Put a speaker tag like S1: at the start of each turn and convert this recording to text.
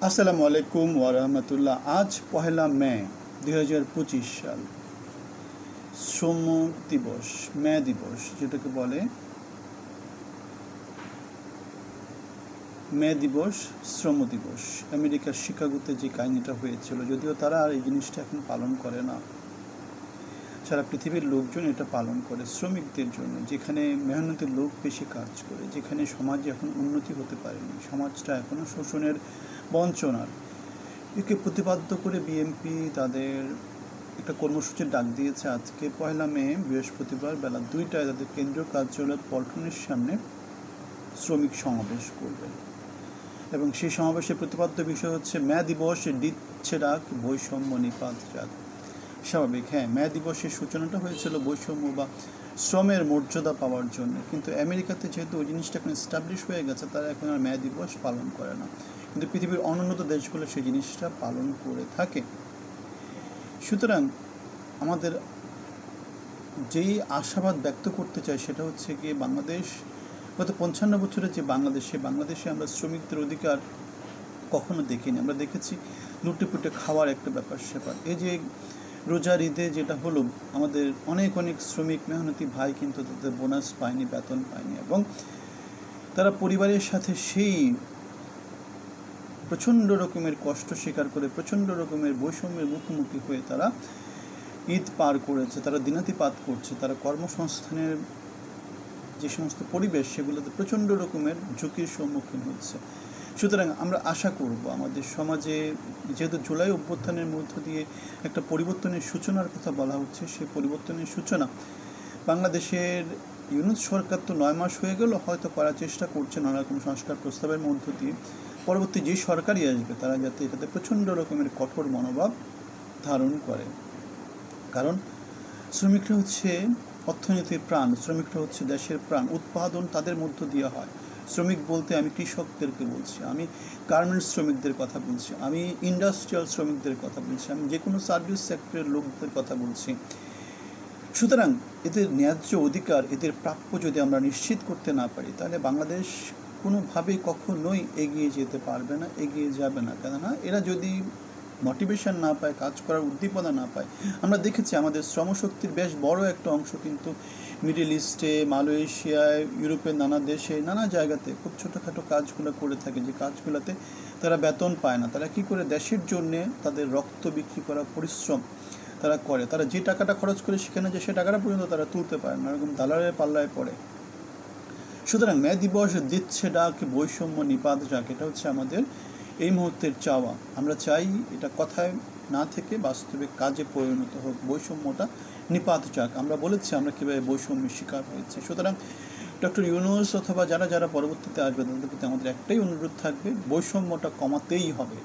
S1: আসসালামু আলাইকুম ওয়া রাহমাতুল্লাহ। আজ পহেলা মে 2025 সাল, শ্রম দিবস, মে দিবস যেটাকে বলে মে দিবস, শ্রম দিবস। আমেরিকার শিকাগোতে যে কাহিনীটা হয়েছিল, যদিও তারা আর এই জিনিসটা এখন পালন করে না, সারা পৃথিবীর লোকজন এটা পালন করে শ্রমিকদের জন্য, যেখানে মেহনতের লোক বেশি কাজ করে, যেখানে সমাজে এখন উন্নতি হতে পারেনি, সমাজটা এখনও শোষণের, বঞ্চনার। একে প্রতিপাদ্য করে বিএনপি তাদের একটা কর্মসূচির ডাক দিয়েছে। আজকে পয়লা মে বৃহস্পতিবার বেলা 2টায় তাদের কেন্দ্রীয় কার্যালয় পল্টনের সামনে শ্রমিক সমাবেশ করবে, এবং সেই সমাবেশের প্রতিপাদ্য বিষয় হচ্ছে মে দিবস দিচ্ছে ডাক, বৈষম্য নিপাত যাক। স্বাভাবিক, হ্যাঁ, মে দিবসের সূচনাটা হয়েছিল বৈষম্য বা শ্রমের মর্যাদা পাওয়ার জন্য, কিন্তু আমেরিকাতে যেহেতু ওই জিনিসটা এখন এস্টাবলিশ হয়ে গেছে, তারা এখন আর মে দিবস পালন করে না, কিন্তু পৃথিবীর অনুন্নত দেশগুলো সেই জিনিসটা পালন করে থাকে। সুতরাং আমাদের যেই আশাবাদ ব্যক্ত করতে চাই সেটা হচ্ছে গিয়ে বাংলাদেশ গত 55 বছরের যে বাংলাদেশে আমরা শ্রমিকদের অধিকার কখনো দেখিনি। আমরা দেখেছি লুটেপুটে খাওয়ার একটা ব্যাপার স্যাপার। এই যে রোজার ঈদে যেটা হলো, আমাদের অনেক শ্রমিক মেহনতি ভাই কিন্তু তাদের বোনাস পায়নি, বেতন পায়নি, এবং তারা পরিবারের সাথে সেই প্রচণ্ড রকমের কষ্ট স্বীকার করে, প্রচণ্ড রকমের বৈষম্যের মুখোমুখি হয়ে তারা ঈদ পার করেছে, তারা দিনাতিপাত করছে, তারা কর্মসংস্থানের যে সমস্ত পরিবেশ সেগুলোতে প্রচণ্ড রকমের ঝুঁকির সম্মুখীন হচ্ছে। সুতরাং আমরা আশা করব আমাদের সমাজে, যেহেতু জুলাই অভ্যুত্থানের মধ্য দিয়ে একটা পরিবর্তনের সূচনার কথা বলা হচ্ছে, সেই পরিবর্তনের সূচনা বাংলাদেশের ইউনূস সরকার তো 9 মাস হয়ে গেল, হয়তো করার চেষ্টা করছে নানা রকম সংস্কার প্রস্তাবের মধ্য দিয়ে। পরবর্তী যে সরকারই আসবে তারা যাতে এটাতে প্রচণ্ড রকমের কঠোর মনোভাব ধারণ করে, কারণ শ্রমিকরা হচ্ছে অর্থনীতির প্রাণ, শ্রমিকরা হচ্ছে দেশের প্রাণ। উৎপাদন তাদের মধ্য দিয়ে হয়। শ্রমিক বলতে আমি কৃষকদেরকে বলছি, আমি গার্মেন্টস শ্রমিকদের কথা বলছি, আমি ইন্ডাস্ট্রিয়াল শ্রমিকদের কথা বলছি, আমি যে কোনো সার্ভিস সেক্টরের লোকদের কথা বলছি। সুতরাং এদের ন্যায্য অধিকার, এদের প্রাপ্য যদি আমরা নিশ্চিত করতে না পারি, তাহলে বাংলাদেশ কোনোভাবেই কখনোই এগিয়ে যেতে পারবে না, এগিয়ে যাবে না। কেননা এরা যদি মোটিভেশন না পায়, কাজ করার উদ্দীপনা না পায়। আমরা দেখেছি আমাদের শ্রমশক্তির বেশ বড় একটা অংশ কিন্তু মিডল ইস্টে, মালয়েশিয়ায়, ইউরোপের নানা দেশে, নানা জায়গাতে খুব ছোটোখাটো কাজগুলো করে থাকে, যে কাজগুলোতে তারা বেতন পায় না। তারা কি করে দেশের জন্যে তাদের রক্ত বিক্রি করা পরিশ্রম তারা করে, তারা যে টাকাটা খরচ করে সেখানে যে সে টাকাটা পর্যন্ত তারা তুলতে পারে না, এরকম দালালের পাল্লায় পড়ে। সুতরাং মে দিবস দিচ্ছে ডাক, বৈষম্য নিপাত যাক, এটা হচ্ছে আমাদের এই মুহূর্তের চাওয়া। আমরা চাই এটা কথায় না থেকে বাস্তবে কাজে পরিণত হোক, বৈষম্যটা নিপাত যাক। আমরা বলেছি আমরা কীভাবে বৈষম্যের শিকার হয়েছে। সুতরাং ডক্টর ইউনূস অথবা যারা পরবর্তীতে আসবে তাদের প্রতি আমাদের একটাই অনুরোধ থাকবে, বৈষম্যটা কমাতেই হবে।